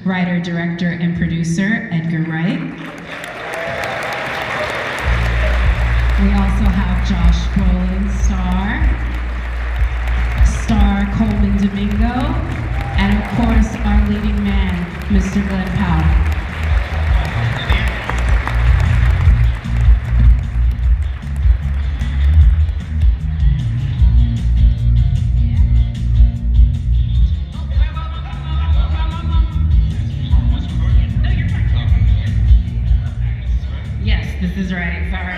writer, director, and producer, Edgar Wright. We also have Josh Brolin, star Coleman Domingo, and of course, our leading man, Mr. Glenn Powell. Yes, this is right, sorry.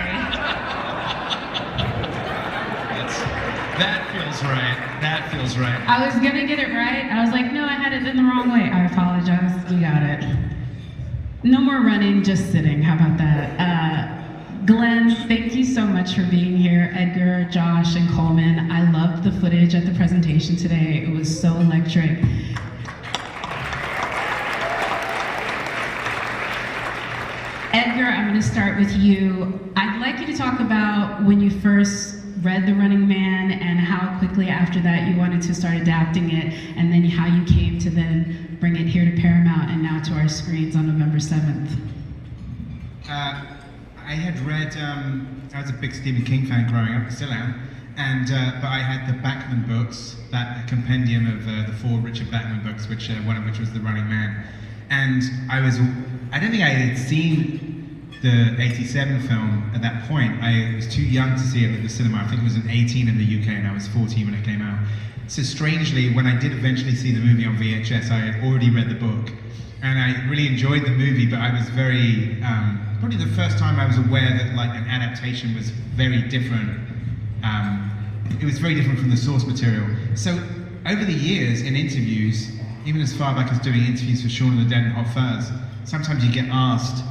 That feels right. That feels right. I was gonna get it right. I was like, no, I had it in the wrong way. I apologize. You got it. No more running, just sitting. How about that? Glenn, thank you so much for being here. Edgar, Josh, and Coleman. I loved the footage at the presentation today. It was so electric. Edgar, I'm going to start with you. I'd like you to talk about when you first read The Running Man and how quickly after that you wanted to start adapting it, and then how you came to then bring it here to Paramount and now to our screens on November 7th. I had read, I was a big Stephen King fan growing up, I still am, and but I had the Bachman books, that compendium of the 4 Richard Bachman books, which one of which was The Running Man. And I don't think I had seen the 87 film at that point. I was too young to see it at the cinema. I think it was an 18 in the UK and I was 14 when it came out. So strangely, when I did eventually see the movie on VHS, I had already read the book. And I really enjoyed the movie, but I was very, probably the first time I was aware that like an adaptation was very different. It was very different from the source material. So over the years in interviews, even as far back as doing interviews for Shaun of the Dead and Hot Fuzz, sometimes you get asked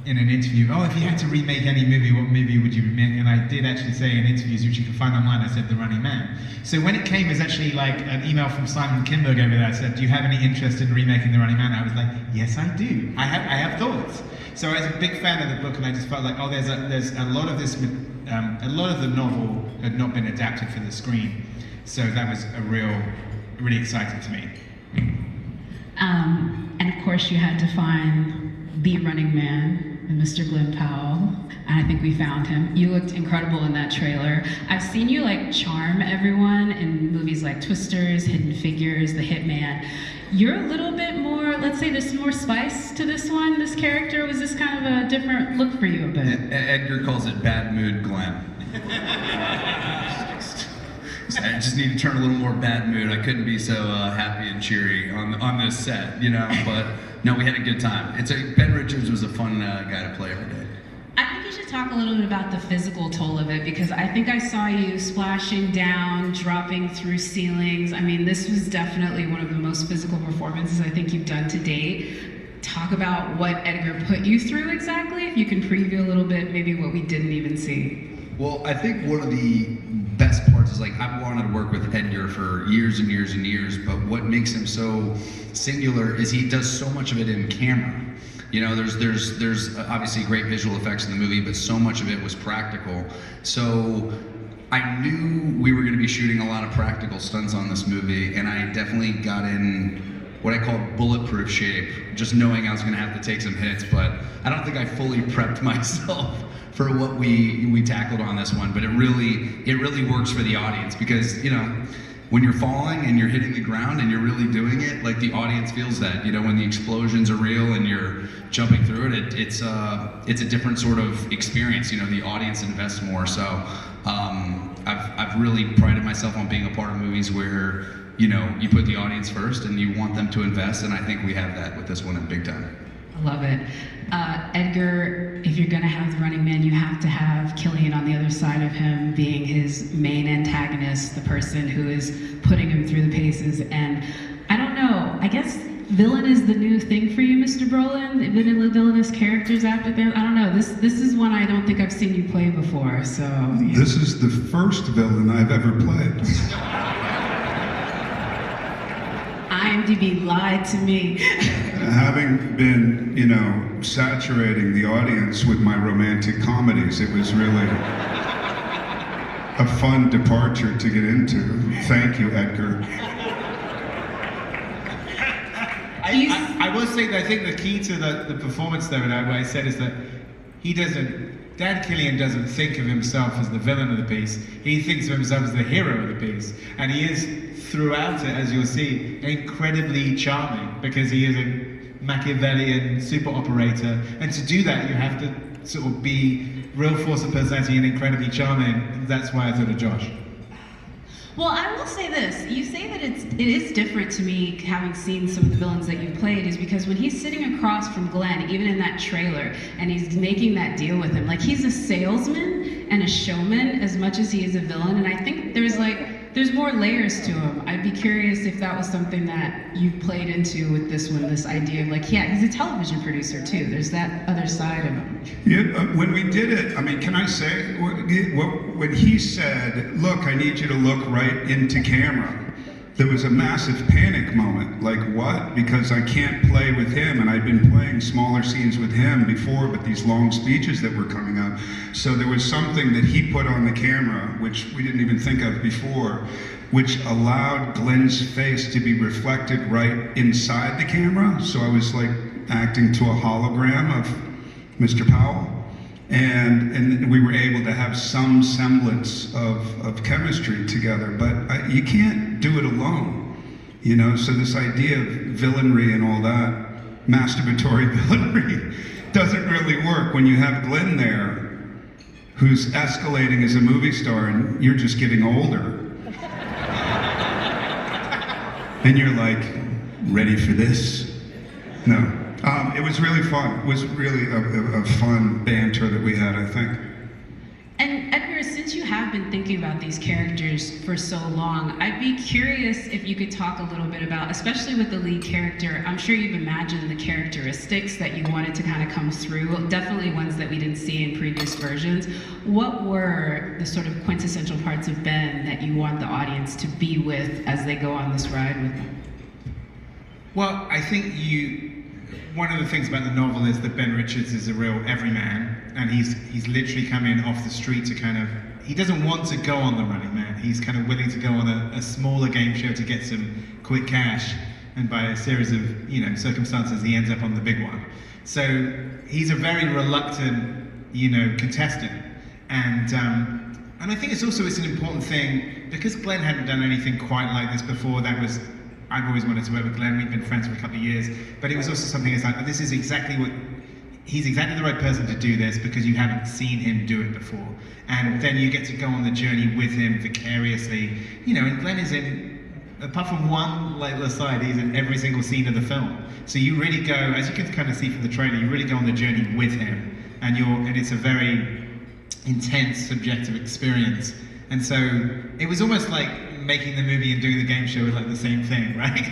in an interview, oh, if you had to remake any movie, what movie would you remake? And I did actually say in interviews, which you can find online, I said The Running Man. So when it came as actually like an email from Simon Kinberg over there, I said, do you have any interest in remaking The Running Man? I was like, yes, I do. I have thoughts. So I was a big fan of the book, and I just felt like, oh, there's a lot of this, a lot of the novel had not been adapted for the screen. So that was really exciting to me. And of course you had to find the Running Man, Mr. Glenn Powell, and I think we found him. You looked incredible in that trailer. I've seen you like charm everyone in movies like Twisters, Hidden Figures, The Hitman. You're a little bit more, let's say there's more spice to this one, this character. Was this kind of a different look for you a bit? Edgar calls it bad mood Glenn. I just need to turn a little more bad mood. I couldn't be so happy and cheery on this set, you know, but no, we had a good time. Ben Richards was a fun guy to play every day. I think you should talk a little bit about the physical toll of it, because I think I saw you splashing down, dropping through ceilings. I mean, this was definitely one of the most physical performances I think you've done to date. Talk about what Edgar put you through exactly, if you can preview a little bit, maybe what we didn't even see. Well, I think one of the best parts is, like, I've wanted to work with Edgar for years and years and years, but what makes him so singular is he does so much of it in camera. You know, there's obviously great visual effects in the movie, but so much of it was practical. So I knew we were going to be shooting a lot of practical stunts on this movie, and I definitely got in what I call bulletproof shape, just knowing I was going to have to take some hits, but I don't think I fully prepped myself for what we tackled on this one. But it really works for the audience, because, you know, when you're falling and you're hitting the ground and you're really doing it, like, the audience feels that. You know, when the explosions are real and you're jumping through it, it's a different sort of experience. You know, the audience invests more. So I've really prided myself on being a part of movies where, you know, you put the audience first and you want them to invest, and I think we have that with this one in big time. I love it. Edgar, if you're gonna have The Running Man, you have to have Killian on the other side of him being his main antagonist, the person who is putting him through the paces. And I don't know, I guess villain is the new thing for you, Mr. Brolin? Villainous characters after that? I don't know, this is one I don't think I've seen you play before, so. Yeah. This is the first villain I've ever played. IMDb lied to me. Having been, you know, saturating the audience with my romantic comedies, it was really a fun departure to get into. Thank you, Edgar. I will say that I think the key to the performance, though, and what I said is that Dan Killian doesn't think of himself as the villain of the piece. He thinks of himself as the hero of the piece. And he is, throughout it, as you'll see, incredibly charming, because he is a Machiavellian super operator. And to do that, you have to sort of be real force of personality and incredibly charming. That's why I thought of Josh. Well, I will say this. You say that it is different to me, having seen some of the villains that you've played, is because when he's sitting across from Glenn, even in that trailer, and he's making that deal with him, like he's a salesman and a showman as much as he is a villain, and I think there's more layers to him. I'd be curious if that was something that you played into with this one, this idea of like, yeah, he's a television producer too. There's that other side of him. Yeah, when we did it, I mean, can I say, when he said, look, I need you to look right into camera, there was a massive panic moment. Like, what? Because I can't play with him, and I'd been playing smaller scenes with him before, but these long speeches that were coming up. So there was something that he put on the camera, which we didn't even think of before, which allowed Glenn's face to be reflected right inside the camera. So I was like acting to a hologram of Mr. Powell. And we were able to have some semblance of chemistry together, but you can't do it alone, you know? So this idea of villainry and all that, masturbatory villainry, doesn't really work when you have Glenn there, who's escalating as a movie star, and you're just getting older. And you're like, ready for this? No. It was really fun. It was really a fun banter that we had, I think. And Edgar, since you have been thinking about these characters for so long, I'd be curious if you could talk a little bit about, especially with the lead character, I'm sure you've imagined the characteristics that you wanted to kind of come through, definitely ones that we didn't see in previous versions. What were the sort of quintessential parts of Ben that you want the audience to be with as they go on this ride with him? Well, I think one of the things about the novel is that Ben Richards is a real everyman, and he's literally come in off the street to kind of, he doesn't want to go on the Running Man. He's kind of willing to go on a smaller game show to get some quick cash, and by a series of circumstances, he ends up on the big one. So he's a very reluctant, contestant, and I think it's an important thing because Glenn hadn't done anything quite like this before. I've always wanted to work with Glenn. We've been friends for a couple of years, but it was also something that's like, he's exactly the right person to do this because you haven't seen him do it before. And then you get to go on the journey with him vicariously. And Glenn is apart from one little aside, he's in every single scene of the film. So you really go, as you can kind of see from the trailer, you really go on the journey with him. And it's a very intense, subjective experience. And so it was almost like making the movie and doing the game show was like the same thing, right?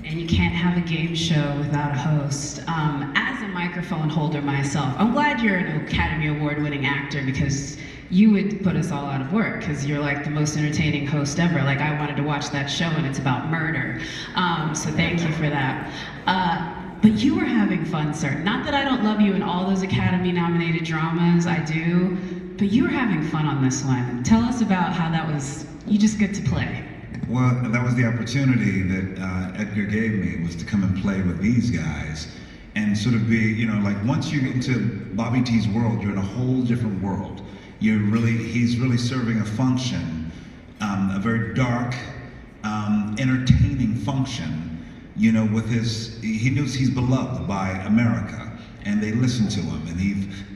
And you can't have a game show without a host. As a microphone holder myself, I'm glad you're an Academy Award-winning actor because you would put us all out of work because you're like the most entertaining host ever. Like I wanted to watch that show and it's about murder. So thank you for that. But you were having fun, sir. Not that I don't love you in all those Academy-nominated dramas, I do, but you were having fun on this one. Tell us about how that was, you just get to play. Well, that was the opportunity that Edgar gave me, was to come and play with these guys and sort of be, like once you get into Bobby T's world, you're in a whole different world. He's really serving a function, a very dark, entertaining function, he knows he's beloved by America and they listen to him and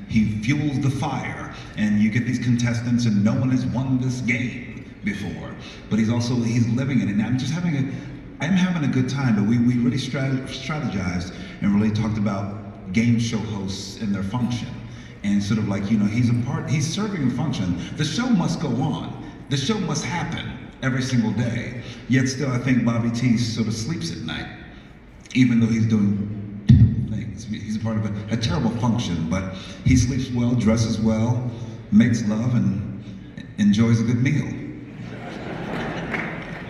he fuels the fire and you get these contestants and no one has won this game before, but he's living it, and I'm having a good time. But we really strategized and really talked about game show hosts and their function, and sort of like he's serving a function. The show must go on. The show must happen every single day. Yet still, I think Bobby T sort of sleeps at night, even though he's doing terrible things. He's a part of a terrible function, but he sleeps well, dresses well, makes love, and enjoys a good meal.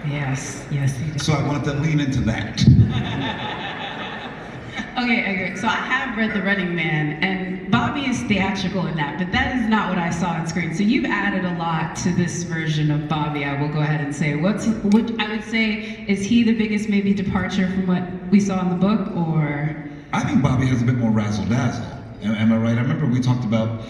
Yes, he did. So I wanted to lean into that. Okay, Edgar, so I have read The Running Man, and Bobby is theatrical in that, but that is not what I saw on screen. So you've added a lot to this version of Bobby, I will go ahead and say. What I would say, is he the biggest maybe departure from what we saw in the book, or? I think Bobby has a bit more razzle dazzle. Am I right? I remember we talked about,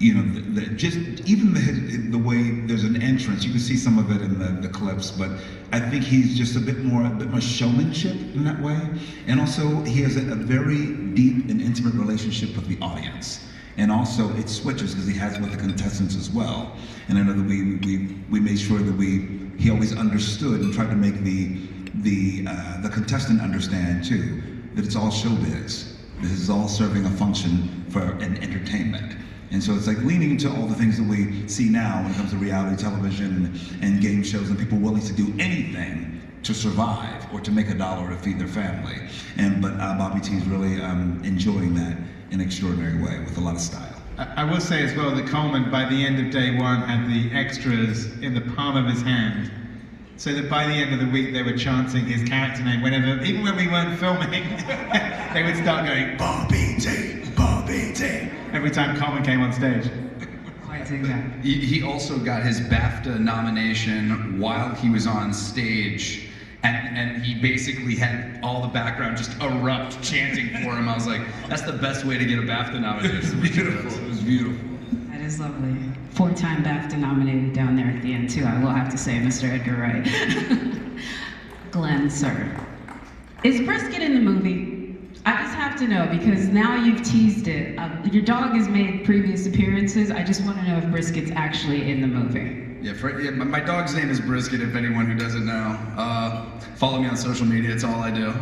you know, just even the way there's an entrance. You can see some of it in the clips, but I think he's just a bit more showmanship in that way. And also, he has a very deep and intimate relationship with the audience. And also, it switches because he has it with the contestants as well. And I know that we made sure that he always understood and tried to make the contestant understand too that it's all showbiz. This is all serving a function for an entertainment. And so it's like leaning into all the things that we see now when it comes to reality television and game shows and people willing to do anything to survive or to make a dollar to feed their family. But Bobby T's really enjoying that in an extraordinary way with a lot of style. I will say as well that Coleman, by the end of day one, had the extras in the palm of his hand. So that by the end of the week, they were chanting his character name whenever, even when we weren't filming, they would start going, Bobby T, Bobby T, every time Coleman came on stage. Oh, I dig that. He also got his BAFTA nomination while he was on stage, and he basically had all the background just erupt chanting for him. I was like, that's the best way to get a BAFTA nomination. It was beautiful. It was beautiful. That is lovely. 4-time BAFTA nominated down there at the end too, I will have to say, Mr. Edgar Wright. Glenn, sir. Is Brisket in the movie? I just have to know, because now you've teased it. Your dog has made previous appearances. I just want to know if Brisket's actually in the movie. Yeah, my dog's name is Brisket, if anyone who doesn't know. Follow me on social media, it's all I do,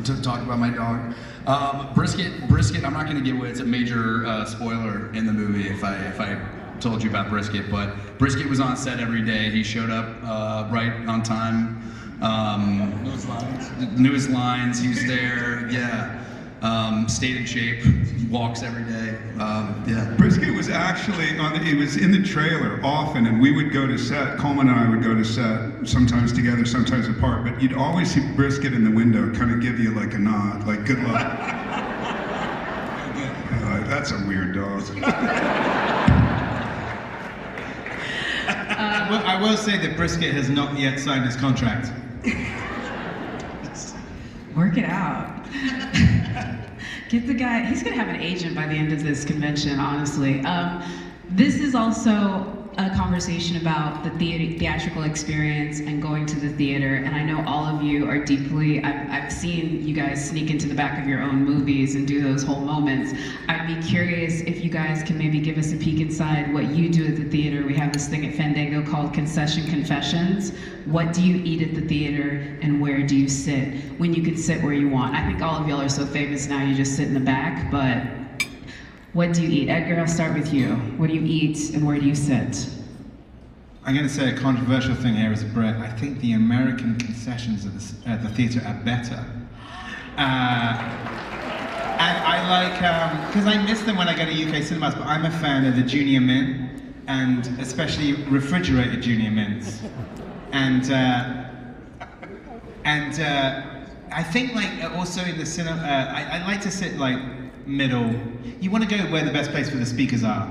to talk about my dog. Brisket, I'm not going to give away, it's a major spoiler in the movie if I told you about Brisket, but Brisket was on set every day. He showed up right on time. Knew his lines, he was there, yeah. Stayed in shape, walks every day, yeah. Brisket was actually he was in the trailer often, and we would go to set. Coleman and I would go to set, sometimes together, sometimes apart. But you'd always see Brisket in the window, kind of give you like a nod, like good luck. Like, that's a weird dog. I will say that Brisket has not yet signed his contract. Work it out. Get the guy, he's gonna have an agent by the end of this convention, honestly. This is also a conversation about the theatrical experience and going to the theater, and I know all of you are deeply, I've seen you guys sneak into the back of your own movies and do those whole moments. I'd be curious if you guys can maybe give us a peek inside what you do at the theater. We have this thing at Fandango called Concession Confessions. What do you eat at the theater, and where do you sit when you can sit where you want? I think all of y'all are so famous now, you just sit in the back, but what do you eat? Edgar, I'll start with you. What do you eat, and where do you sit? I'm going to say a controversial thing here as a Brit. I think the American concessions at the theatre are better. And I like, because I miss them when I go to UK cinemas, but I'm a fan of the junior min, and especially refrigerated junior mints. And I think like also in the cinema, I like to sit like middle. You want to go where the best place for the speakers are.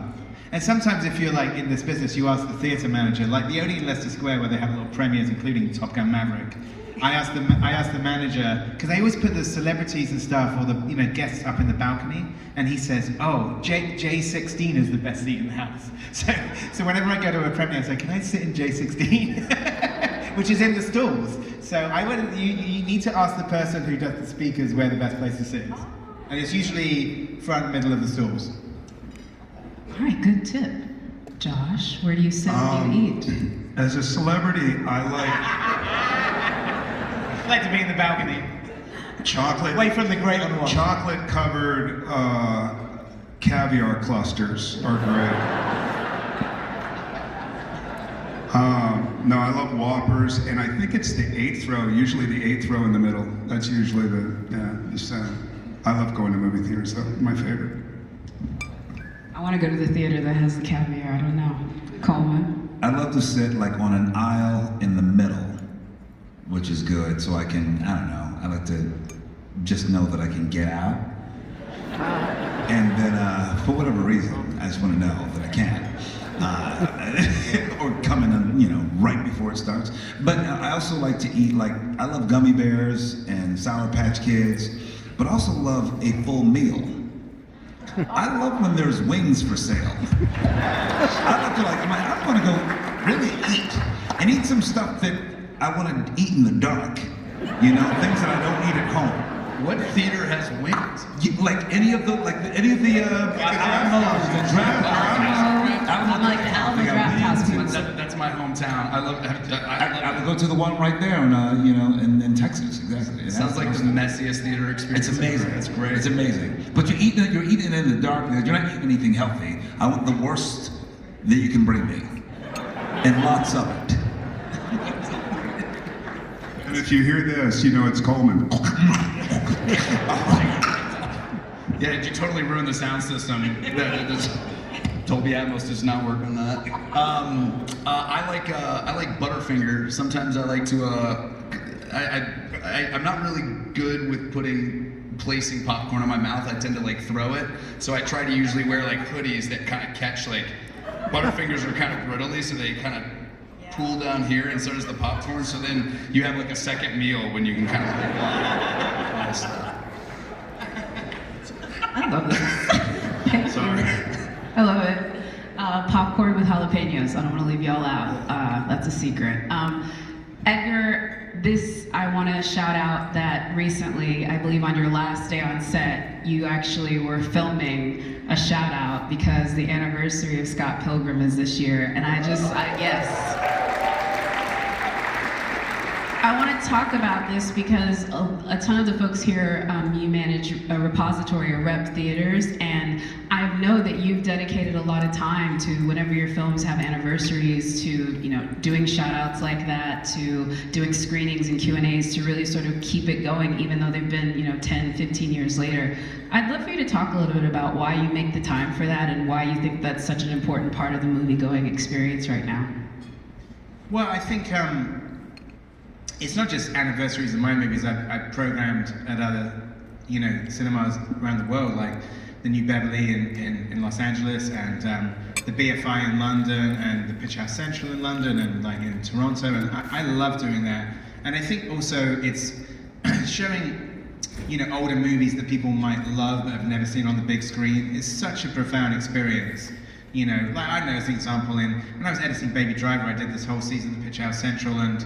And sometimes if you're like in this business, you ask the theatre manager, like the Odeon Leicester Square where they have little premieres, including Top Gun Maverick. I asked the manager, because they always put the celebrities and stuff or the guests up in the balcony, and he says, "Oh, J16 is the best seat in the house." So whenever I go to a premiere, I say, "Can I sit in J16?" Which is in the stalls. So you need to ask the person who does the speakers where the best place to sit is, and it's usually front, middle of the stalls. All right, good tip. Josh, where do you sit when you eat? As a celebrity, I like to be in the balcony. chocolate. Away from the grate on the wall. Chocolate covered caviar clusters are great. No, I love Whoppers, and I think it's the 8th row. Usually the 8th row in the middle. That's usually I love going to movie theaters though. My favorite. I want to go to the theater that has the caviar. I don't know. Coleman? I love to sit like on an aisle in the middle, which is good, so I can, I don't know, I like to just know that I can get out. And then, for whatever reason, I just want to know that I can. Or come in, right before it starts. But I also like to eat, I love gummy bears and Sour Patch Kids, but I also love a full meal. I love when there's wings for sale. I love to I want to go really eat and eat some stuff that I want to eat in the dark. Things that I don't eat at home. What theater has wings? Any of the Alamo, the draft house. I'm like the Alamo Draft House people. That's my hometown. I I would go to the one right there in Texas. Exactly. It sounds like the messiest theater experience. It's amazing. It's great. It's amazing. But you're eating it in the dark. You're not eating anything healthy. I want the worst that you can bring me, and lots of it. And if you hear this, it's Coleman. Yeah, you totally ruined the sound system. Dolby Atmos does not work on that. I like Butterfinger. Sometimes I like to. I'm not really good with placing popcorn in my mouth. I tend to throw it. So I try to usually wear hoodies that kind of catch Butterfingers are kind of brittly, so they kind of pool down here, and so does the popcorn. So then you have a second meal when you can kind of buy stuff. I love this. Sorry. I love it. Popcorn with jalapenos. I don't want to leave y'all out. That's a secret. Edgar, I want to shout out that recently, I believe on your last day on set, you actually were filming a shout out because the anniversary of Scott Pilgrim is this year. And I want to talk about this because a ton of the folks here, you manage a repository or rep theaters, and I know that you've dedicated a lot of time to whenever your films have anniversaries to, doing shout outs like that, to doing screenings and Q&As to really sort of keep it going even though they've been, 10, 15 years later. I'd love for you to talk a little bit about why you make the time for that and why you think that's such an important part of the movie-going experience right now. Well, I think it's not just anniversaries of my movies. I've programmed at other, cinemas around the world, like the New Beverly in Los Angeles, and the BFI in London, and the Pitch House Central in London, and in Toronto, and I love doing that. And I think also it's showing, older movies that people might love but have never seen on the big screen. It's such a profound experience. I know as an example, when I was editing Baby Driver, I did this whole season of Pitch House Central, and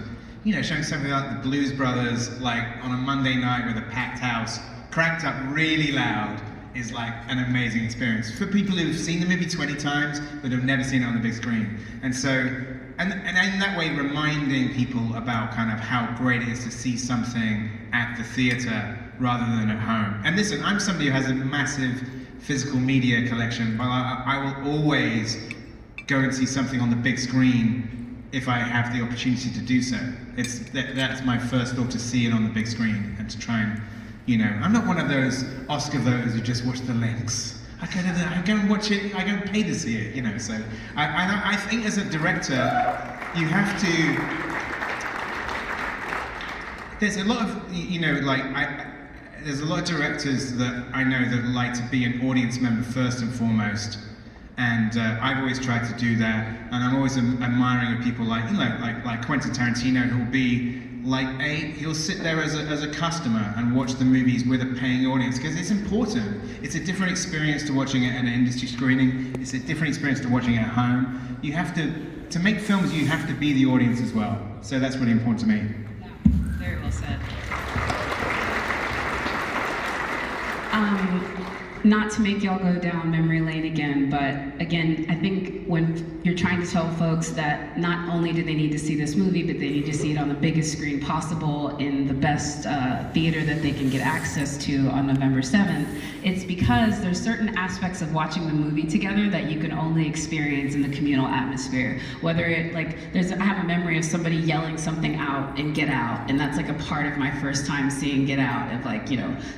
showing something like the Blues Brothers, on a Monday night with a packed house, cranked up really loud, is an amazing experience for people who've seen the movie 20 times but have never seen it on the big screen. And so, and in that way, reminding people about kind of how great it is to see something at the theater rather than at home. And listen, I'm somebody who has a massive physical media collection, but I will always go and see something on the big screen if I have the opportunity to do so. That's my first thought, to see it on the big screen and to try and, I'm not one of those Oscar voters who just watch the links. I go and watch it, I go and pay to see it, so I think as a director, you have to, there's a lot of, there's a lot of directors that I know that like to be an audience member first and foremost. And I've always tried to do that, and I'm always admiring of people like Quentin Tarantino, who'll be he'll sit there as a customer and watch the movies with a paying audience, because it's important. It's a different experience to watching it at an industry screening. It's a different experience to watching it at home. You have to make films, you have to be the audience as well. So that's really important to me. Yeah, very well said. Not to make y'all go down memory lane again, but again, I think when you're trying to tell folks that not only do they need to see this movie, but they need to see it on the biggest screen possible in the best theater that they can get access to on November 7th, it's because there's certain aspects of watching the movie together that you can only experience in the communal atmosphere. Whether it, I have a memory of somebody yelling something out in Get Out, and that's a part of my first time seeing Get Out, of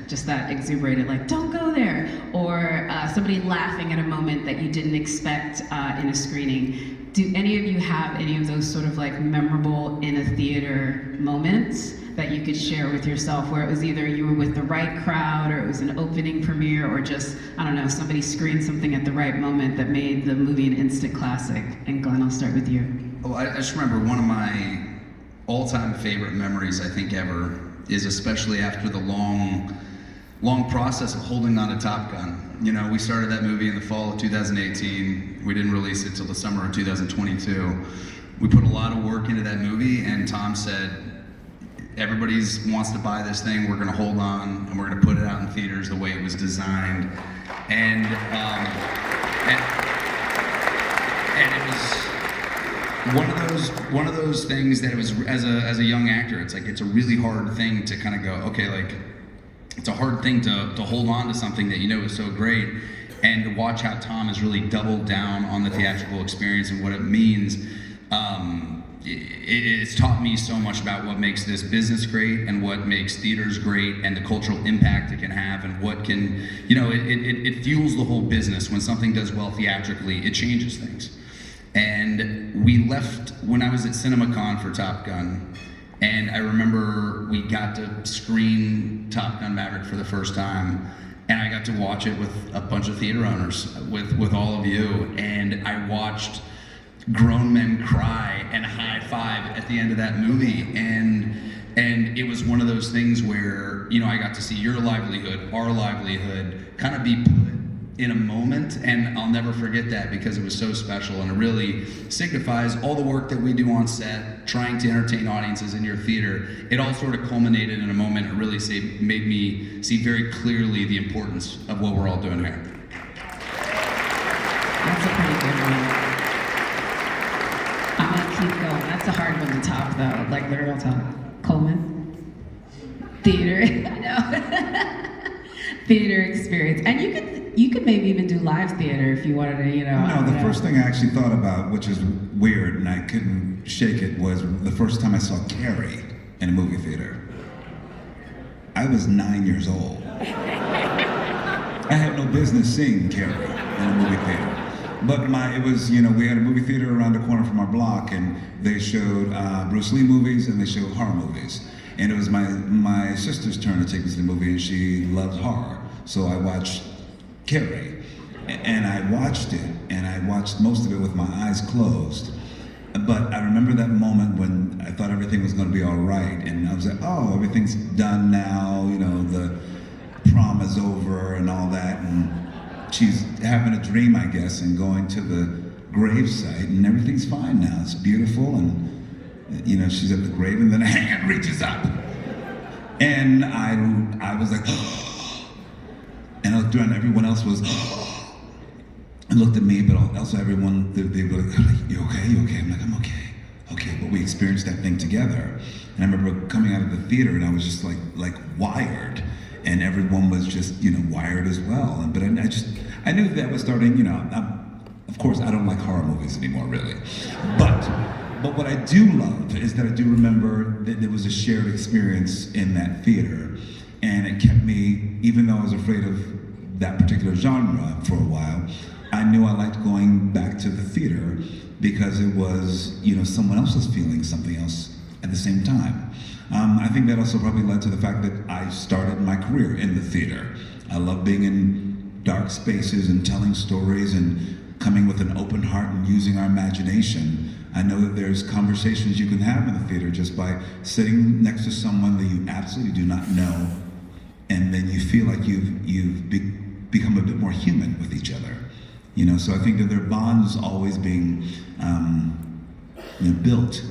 just that exuberated, don't go there. Or somebody laughing at a moment that you didn't expect in a screening. Do any of you have any of those sort of memorable in a theater moments that you could share with yourself, where it was either you were with the right crowd, or it was an opening premiere, or just, I don't know, somebody screened something at the right moment that made the movie an instant classic? And Glenn, I'll start with you. Oh, I just remember one of my all-time favorite memories, I think, ever, is especially after the long process of holding on to Top Gun. You know, we started that movie in the fall of 2018. We didn't release it till the summer of 2022. We put a lot of work into that movie, and Tom said, everybody wants to buy this thing, we're gonna hold on, and we're gonna put it out in theaters the way it was designed. And it was one of those things that it was, as a young actor, it's like, it's a really hard thing to kind of go, okay, like, it's a hard thing to hold on to something that you know is so great, and to watch how Tom has really doubled down on the theatrical experience and what it means. It's taught me so much about what makes this business great, and what makes theaters great, and the cultural impact it can have, and what can, you know, it fuels the whole business. When something does well theatrically, it changes things. And we left when I was at CinemaCon for Top Gun, and I remember we got to screen Top Gun Maverick for the first time, and I got to watch it with a bunch of theater owners, with all of you, and I watched grown men cry and high five at the end of that movie, and it was one of those things where, you know, I got to see your livelihood, our livelihood, kind of be put in a moment, and I'll never forget that, because it was so special, and it really signifies all the work that we do on set, trying to entertain audiences in your theater. It all sort of culminated in a moment. It really made me see very clearly the importance of what we're all doing here. That's a pretty good one. I'm gonna keep going. That's a hard one to top, though, like the real top. Coleman? Theater, I know. Theater experience. And you could maybe even do live theater if you wanted to, you know. No, the first thing I actually thought about, which is weird and I couldn't shake it, was the first time I saw Carrie in a movie theater. I was 9 years old. I had no business seeing Carrie in a movie theater. But it was, you know, we had a movie theater around the corner from our block, and they showed Bruce Lee movies and they showed horror movies. And it was my sister's turn to take me to the movie, and she loves horror. So I watched Carrie, and I watched it, and I watched most of it with my eyes closed. But I remember that moment when I thought everything was going to be all right, and I was like, oh, everything's done now, you know, the prom is over and all that, and she's having a dream, I guess, and going to the gravesite, and everything's fine now. It's beautiful, and you know, she's at the grave, and then a hand reaches up, and I was like, oh. And I looked around, everyone else was, oh. And looked at me, but also everyone, they were like, you okay, you okay? I'm like, I'm okay, okay, but we experienced that thing together. And I remember coming out of the theater, and I was just like wired, and everyone was just, you know, wired as well. But I knew that was starting, you know, of course, I don't like horror movies anymore, really. But what I do love is that I do remember that there was a shared experience in that theater, and it kept me, even though I was afraid of that particular genre for a while, I knew I liked going back to the theater because it was, you know, someone else was feeling something else at the same time. I think that also probably led to the fact that I started my career in the theater. I love being in dark spaces and telling stories and coming with an open heart and using our imagination. I know that there's conversations you can have in the theater just by sitting next to someone that you absolutely do not know, and then you feel like you've become a bit more human with each other. You know, so I think that there are bonds always being you know, built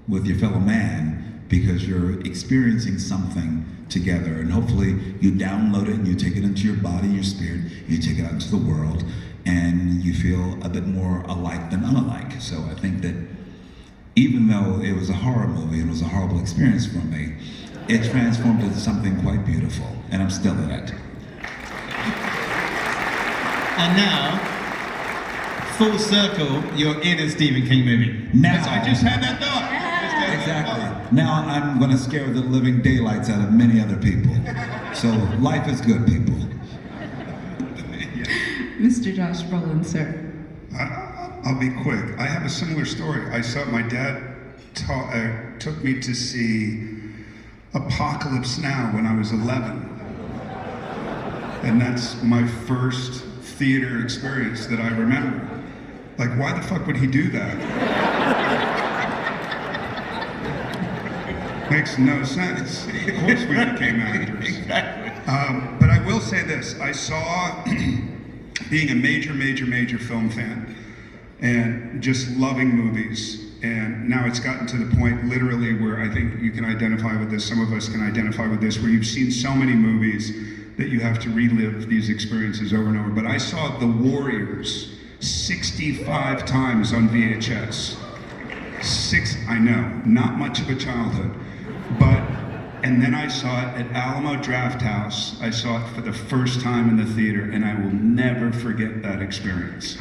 with your fellow man because you're experiencing something together, and hopefully you download it and you take it into your body, your spirit, you take it out into the world, and you feel a bit more alike than unalike. So I think that even though it was a horror movie and it was a horrible experience for me, it transformed into something quite beautiful, and I'm still in it. And now, full circle, you're in a Stephen King movie. Now. I just had that thought. Exactly. Now I'm going to scare the living daylights out of many other people. So life is good, people. Mr. Josh Brolin, sir. I'll be quick. I have a similar story. My dad took me to see Apocalypse Now when I was 11. And that's my first theater experience that I remember. Like, why the fuck would he do that? Makes no sense. Of course we became actors. Exactly. But I will say this, I saw, being a major film fan, and just loving movies, and now it's gotten to the point literally where I think you can identify with this, some of us can identify with this, where you've seen so many movies that you have to relive these experiences over and over. But I saw The Warriors 65 times on VHS. I know, not much of a childhood, but, and then I saw it at Alamo Drafthouse. I saw it for the first time in the theater, and I will never forget that experience.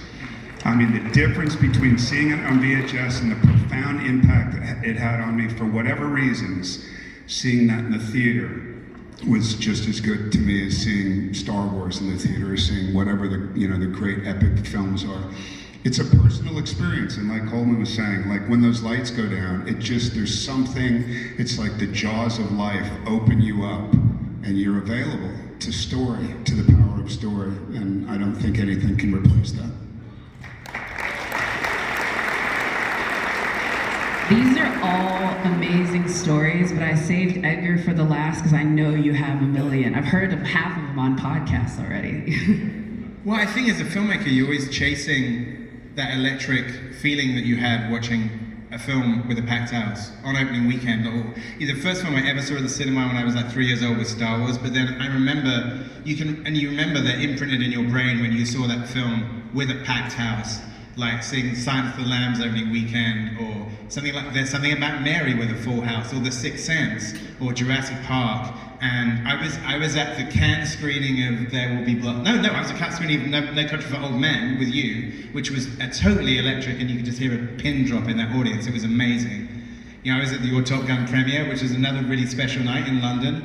I mean, the difference between seeing it on VHS and the profound impact that it had on me for whatever reasons, seeing that in the theater was just as good to me as seeing Star Wars in the theater, or seeing whatever the great epic films are. It's a personal experience, and like Coleman was saying, like when those lights go down, there's something, it's like the jaws of life open you up, and you're available to story, to the power of story, and I don't think anything can replace that. These are all amazing stories, but I saved Edgar for the last because I know you have a million. I've heard of half of them on podcasts already. Well, I think as a filmmaker, you're always chasing that electric feeling that you had watching a film with a packed house on opening weekend. Or the first film I ever saw at the cinema when I was like 3 years old was Star Wars. But then I remember you remember that imprinted in your brain when you saw that film with a packed house, like seeing Silence of the Lambs opening weekend, or something like There's Something About Mary with a full house, or The Sixth Sense, or Jurassic Park. And I was at the Cannes screening of There Will Be Blood. No, I was at Cannes screening of No Country for Old Men with you, which was totally electric, and you could just hear a pin drop in that audience. It was amazing. I was at your Top Gun premiere, which was another really special night in London.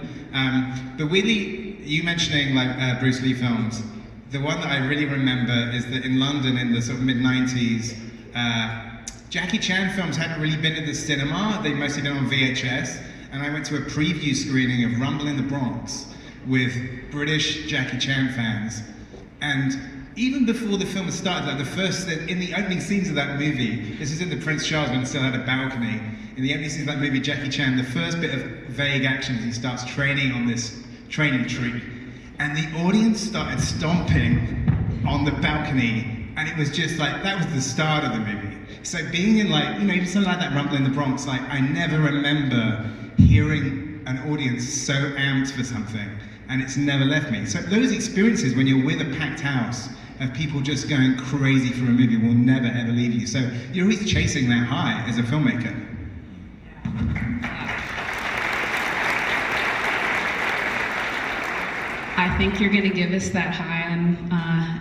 But weirdly, you mentioning like Bruce Lee films, the one that I really remember is that in London in the sort of mid-90s, Jackie Chan films hadn't really been at the cinema. They'd mostly been on VHS. And I went to a preview screening of Rumble in the Bronx with British Jackie Chan fans. And even before the film had started, like in the opening scenes of that movie, this is in the Prince Charles when it still had a balcony. In the opening scenes of that movie, Jackie Chan, the first bit of vague action is he starts training on this training tree. And the audience started stomping on the balcony. And it was just like, that was the start of the movie. So being in like, even something like that Rumble in the Bronx, like I never remember hearing an audience so amped for something, and it's never left me. So those experiences when you're with a packed house of people just going crazy for a movie will never ever leave you. So you're always chasing that high as a filmmaker. I think you're going to give us that high on,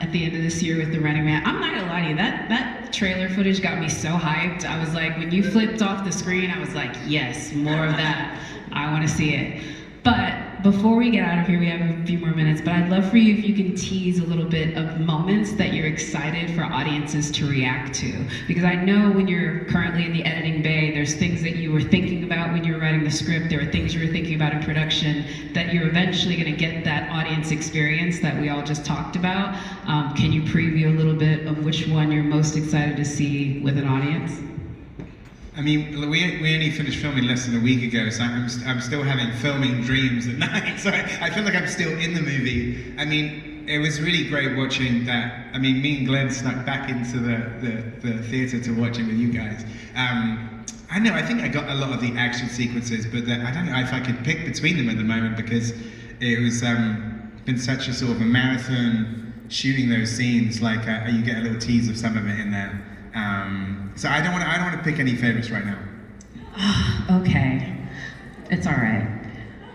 at the end of this year with The Running Man. I'm not going to lie to you, that trailer footage got me so hyped. I was like, when you flipped off the screen, I was like, yes, more of that. I want to see it. But before we get out of here, we have a few more minutes, but I'd love for you if you can tease a little bit of moments that you're excited for audiences to react to. Because I know when you're currently in the editing bay, there's things that you were thinking about when you were writing the script, there were things you were thinking about in production, that you're eventually going to get that audience experience that we all just talked about. Can you preview a little bit of which one you're most excited to see with an audience? I mean, we only finished filming less than a week ago, so I'm still having filming dreams at night. So I feel like I'm still in the movie. I mean, it was really great watching that. I mean, me and Glenn snuck back into the theater to watch it with you guys. I know, I think I got a lot of the action sequences, but I don't know if I could pick between them at the moment because it was been such a sort of a marathon shooting those scenes. Like you get a little tease of some of it in there. So I don't want to pick any favorites right now. Okay, it's all right.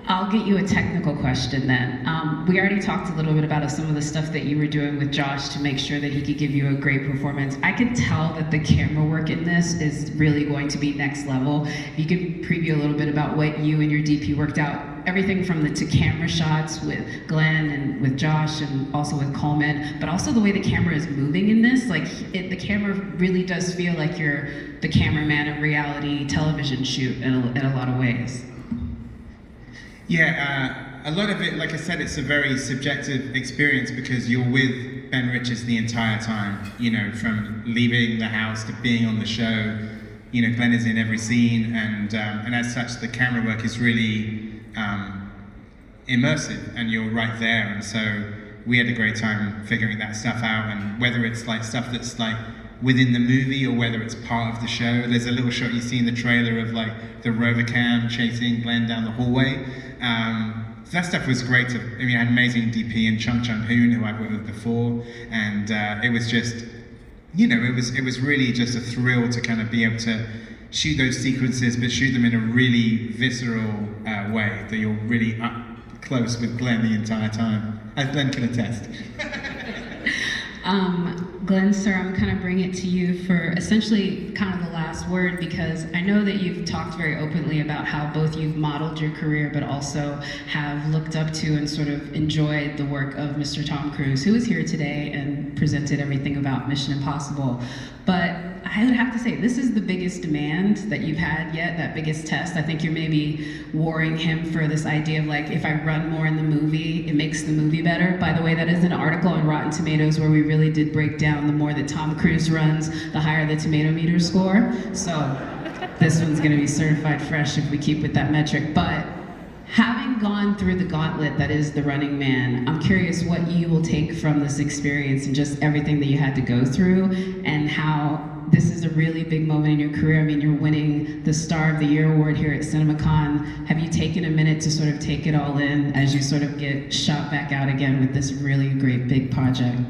I'll get you a technical question then. We already talked a little bit about some of the stuff that you were doing with Josh to make sure that he could give you a great performance. I could tell that the camera work in this is really going to be next level. If you could preview a little bit about what you and your DP worked out, everything from the camera shots with Glenn and with Josh and also with Coleman, but also the way the camera is moving in this. Like the camera really does feel like you're the cameraman of reality television shoot in a lot of ways. Yeah, a lot of it, like I said, it's a very subjective experience because you're with Ben Richards the entire time. You know, from leaving the house to being on the show. You know, Glenn is in every scene, and as such, the camera work is really immersive, and you're right there. And so we had a great time figuring that stuff out, and whether it's like stuff that's like within the movie or whether it's part of the show. There's a little shot you see in the trailer of like the rover cam chasing Glenn down the hallway. So that stuff was great. I mean, I had an amazing DP in Chung Chung Hoon, who I've worked with before, and it was just, you know, it was really just a thrill to kind of be able to shoot those sequences, but shoot them in a really visceral way, that you're really up close with Glenn the entire time, as Glenn can attest. Glenn, sir, I'm kind of bringing it to you for essentially kind of the last word, because I know that you've talked very openly about how both you've modeled your career, but also have looked up to and sort of enjoyed the work of Mr. Tom Cruise, who is here today and presented everything about Mission Impossible. But I would have to say, this is the biggest demand that you've had yet, that biggest test. I think you're maybe warring him for this idea of like, if I run more in the movie, it makes the movie better. By the way, that is an article on Rotten Tomatoes where we really did break down the more that Tom Cruise runs, the higher the tomato meter score. So this one's gonna be certified fresh if we keep with that metric. But having gone through the gauntlet that is The Running Man, I'm curious what you will take from this experience and just everything that you had to go through, and how this is a really big moment in your career. I mean, you're winning the Star of the Year award here at CinemaCon. Have you taken a minute to sort of take it all in as you sort of get shot back out again with this really great big project?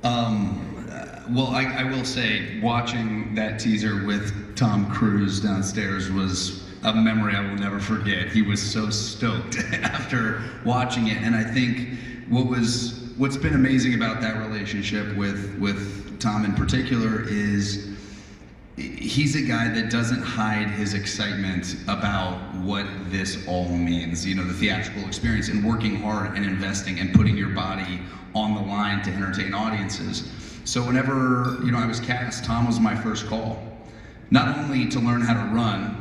Well, I will say, watching that teaser with Tom Cruise downstairs was a memory I will never forget. He was so stoked after watching it, and I think what's been amazing about that relationship with Tom in particular is he's a guy that doesn't hide his excitement about what this all means. You know, the theatrical experience and working hard and investing and putting your body on the line to entertain audiences. So whenever, you know, I was cast, Tom was my first call. Not only to learn how to run,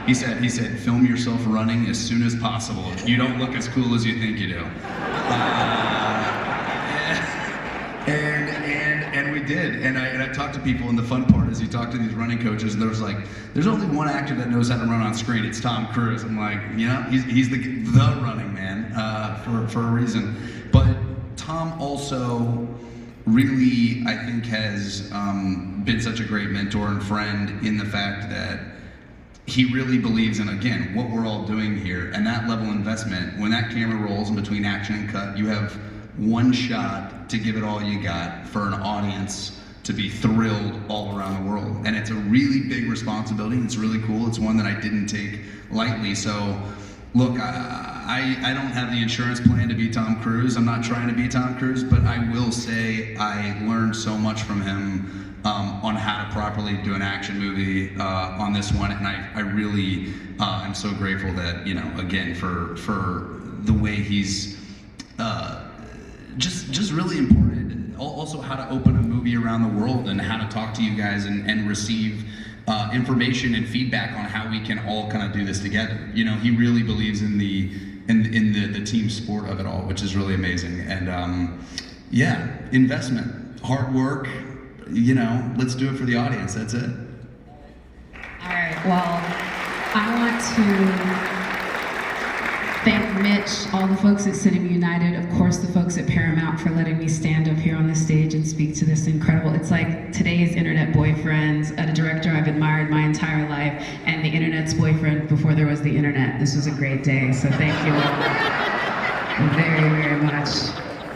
he said, film yourself running as soon as possible. You don't look as cool as you think you do. And we did. And I talked to people, and the fun part is you talk to these running coaches, and there's only one actor that knows how to run on screen. It's Tom Cruise. I'm like, yeah, he's the running man for a reason. But Tom also really, I think, has been such a great mentor and friend in the fact that he really believes in, again, what we're all doing here, and that level of investment. When that camera rolls in between action and cut, you have one shot to give it all you got for an audience to be thrilled all around the world. And it's a really big responsibility. It's really cool. It's one that I didn't take lightly. So look, I don't have the insurance plan to be Tom Cruise. I'm not trying to be Tom Cruise, but I will say I learned so much from him on how to properly do an action movie on this one, and I really am so grateful that, you know, again, for the way he's just really important. Also, how to open a movie around the world and how to talk to you guys and receive information and feedback on how we can all kind of do this together. You know, he really believes in the team sport of it all, which is really amazing. And yeah, investment, hard work. You know, let's do it for the audience. That's it. All right, well, I want to thank Mitch, all the folks at Cinema United, of course the folks at Paramount for letting me stand up here on the stage and speak to this incredible, it's like today's internet boyfriends, a director I've admired my entire life, and the internet's boyfriend before there was the internet. This was a great day, so thank you all very, very much.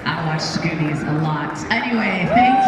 I watched Goonies a lot. Anyway, thank you.